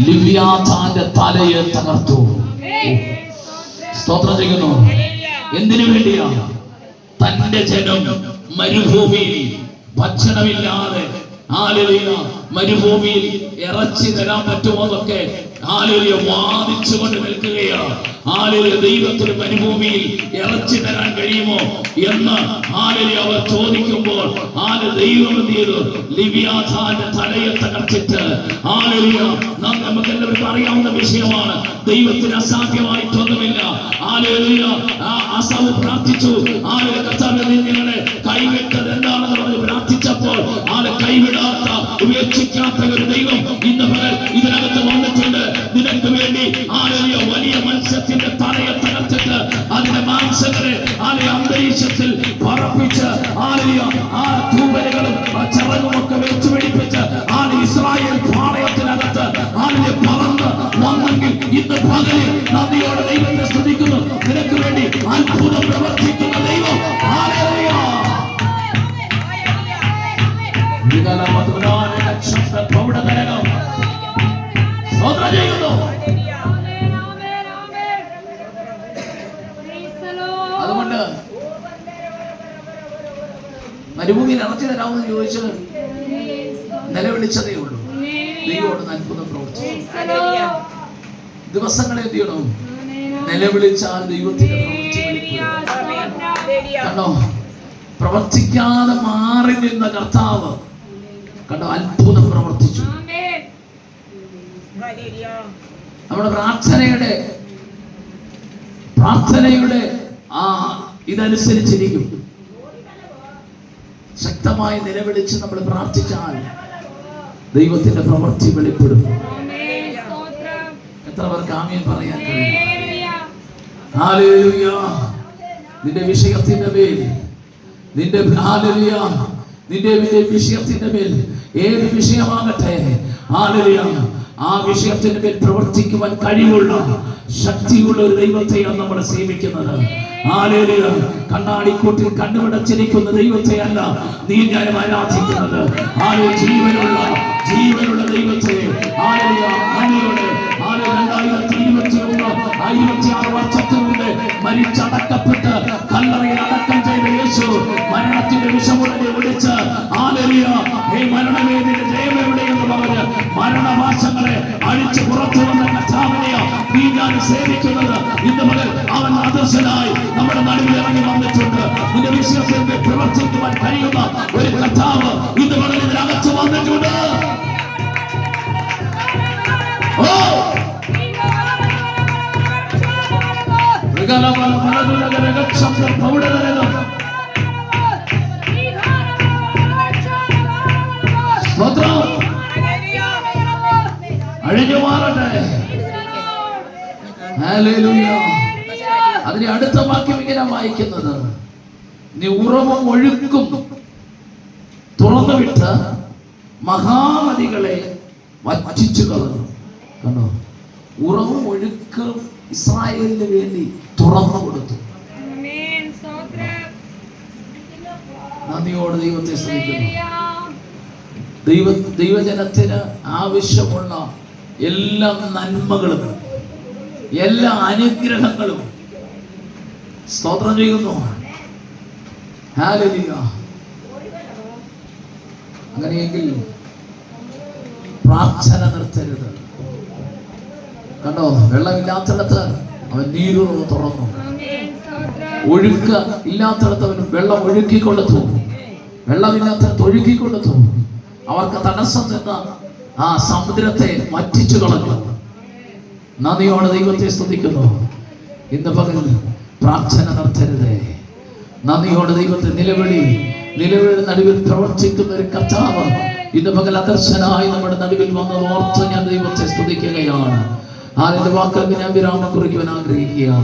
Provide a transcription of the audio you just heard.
ലിവ്യാഥാന്റെ തലയെ തകർത്തു. സ്തോത്രം ചെയ്യുന്നു. എന്തിനു വേണ്ടിയാ? തന്റെ ജനം മരുഭൂമിയിൽ ഭക്ഷണമില്ലാതെ മരുഭൂമിയിൽ ഇറച്ചി തരാൻ പറ്റുമോ എന്നൊക്കെ വാദിച്ചുകൊണ്ട് നിൽക്കുകയാണ്. ദൈവത്തിന് മരുഭൂമിയിൽ ഇറച്ചി തരാൻ കഴിയുമോ എന്ന് അവർ ചോദിക്കുമ്പോൾ ദൈവം എന്ത് ചെയ്തു? ലിവ്യാഥാന്റെ തലയെ തകർത്തിട്ട് നമുക്ക് എല്ലാവർക്കും അറിയാവുന്ന വിഷയമാണ്. ദൈവത്തിന് അസാധ്യമായിട്ടൊന്നുമില്ല. ആസാവ് പ്രാർത്ഥിച്ചു, ഞങ്ങളെ കൈവിട്ടത് എന്താണെന്ന് പറഞ്ഞ് പ്രാർത്ഥിച്ചപ്പോൾ കൈവിടാത്ത ഉപേക്ഷിക്കാത്ത ഒരു ദൈവം ഇന്ന് പകൽ ഇതിനകത്ത് വന്നിട്ടുണ്ട്. നിനക്ക് വേണ്ടി വലിയ മത്സ്യത്തിന്റെ തലയെ തകർത്തിട്ട് അതിന്റെ മാംസങ്ങളെ അന്തരീക്ഷത്തിൽ പറപ്പിച്ച് തൂവലുകളും ചിറകുമൊക്കെ വെച്ച് പിടിപ്പിച്ച് ഇസ്രായേൽ പാളയത്തിനകത്ത് പറന്ന് വന്നെങ്കിൽ ഇന്ന് പകലിൽ നന്ദിയോടെ ദൈവത്തെ സ്തുതിക്കുന്നു. നിനക്ക് വേണ്ടി അത്ഭുതം പ്രവർത്തിക്കുന്ന ദൈവം അതുകൊണ്ട് മരുഭൂമിയിൽ ഇറച്ചി തരാമെന്ന് ചോദിച്ചത് നിലവിളിച്ചതേ ഉള്ളൂ. ദൈവോട് അത്ഭുതം പ്രവർത്തിച്ചു. ദിവസങ്ങളെ എന്ത് ചെയ്യണം? നിലവിളിച്ചാൽ ദൈവത്തിന്റെ കണ്ടോ? പ്രവർത്തിക്കാതെ മാറി നിന്ന കർത്താവ് കണ്ടോ അത്ഭുതം പ്രവർത്തിച്ചു. നമ്മുടെ പ്രാർത്ഥനയുടെ ഇതനുസരിച്ചിരിക്കും. ശക്തമായി നിലവിളിച്ച് നമ്മൾ പ്രാർത്ഥിച്ചാൽ ദൈവത്തിന്റെ പ്രവൃത്തി വെളിപ്പെടും. എത്ര പേർക്ക് ആമേൻ പറയാൻ കഴിയും? ഹല്ലേലൂയ. നിന്റെ വിഷയത്തിന്റെ മേൽ, നിന്റെ വിഷയത്തിന്റെ മേൽ, ഏത് വിഷയമാകട്ടെ, ആ വിഷയത്തിന്റെ മേൽ പ്രവർത്തിക്കുവാൻ കഴിവുള്ള ശക്തിയുള്ള ഒരു ദൈവത്തെയാണ് നമ്മൾ സേവിക്കുന്നത്. കണ്ണാടിക്കൂട്ടിൽ കണ്ണുവിടച്ചിരിക്കുന്ന ദൈവത്തെയല്ല നീ ഞാൻ ആരാധിക്കുന്നത്. ജീവനുള്ള ദൈവത്തെ 2026 വർഷത്തിന് മുമ്പ് മരിച്ചടക്കപ്പെട്ട് കല്ലറയിൽ അടക്കം ചെയ്ത യേശു മരണത്തിന്റെ വിഷമുടനെ വിളിച്ച് മരണവേദിയുടെ ജയമെവിടെയെന്ന് പറഞ്ഞ് മരണവാസങ്ങളെ അഴിച്ച് പുറത്തു വന്ന കർത്താവിനെയോ നീ ഞാൻ സേവിക്കുന്നത്. ഇന്ന് മുതൽ അവൻ ആദർശനായി നമ്മുടെ നടുവിൽ ഇറങ്ങി വന്നിട്ടുണ്ട്. നിന്റെ വിശ്വാസത്തെ പ്രവർത്തിക്കുവാൻ കഴിയുന്ന ഒരു കർത്താവ് ഇന്ന് മുതൽ ഇതിനകത്ത് വന്നിട്ടുണ്ട്. അഴിഞ്ഞു മാറട്ടെ. അതിന് അടുത്ത വാക്യം ഇങ്ങനെ വായിക്കുന്നത്, നീ ഉറവും ഒഴുക്കും തുറന്നു വിട്ട് മഹാനദികളെ വറ്റിച്ചു കളഞ്ഞു. കണ്ടോ? ഉറവും ഒഴുക്കും ഇസ്രായേലിന് വേണ്ടി തുറന്നു കൊടുത്തു. നന്ദിയോട് ദൈവത്തെ സ്തുതിക്കുന്നു. ദൈവജനത്തിന് ആവശ്യമുള്ള എല്ലാ നന്മകളും എല്ലാ അനുഗ്രഹങ്ങളും സ്തോത്രം ചെയ്യുന്നു. ഹല്ലേലൂയ. അങ്ങനെയെങ്കിൽ പ്രാർത്ഥന നിർത്തരുത്. കണ്ടോ? വെള്ളമില്ലാത്തിടത്ത് അവൻ നീരുറവ് തുറന്നു. ഒഴുക്ക് ഇല്ലാത്തിടത്ത് അവൻ വെള്ളം ഒഴുക്കിക്കൊടുത്തു. വെള്ളമില്ലാത്തിടത്ത് ഒഴുക്കിക്കൊടുത്തു. അവർക്ക് തടസ്സം നിന്ന ആ സമുദ്രത്തെ വറ്റിച്ചു കളഞ്ഞു. നന്ദിയോടെ ദൈവത്തെ സ്തുതിക്കുന്നു. ഇന്ന് പകൽ പ്രാർത്ഥന നിർത്തരുതേ. നന്ദിയോടെ ദൈവത്തെ നിലവിളി നടുവിൽ പ്രവർത്തിക്കുന്ന ഒരു കർത്താവ് ഇന്ന് പകൽ അദർശനായി നമ്മുടെ നടുവിൽ വന്നത് ഓർത്ത് ഞാൻ ദൈവത്തെ സ്തുതിക്കുകയാണ്. ആരുടെ വാക്കുകൾ ഞാൻ വിരാമം കുറിക്കുവാൻ ആഗ്രഹിക്കുക.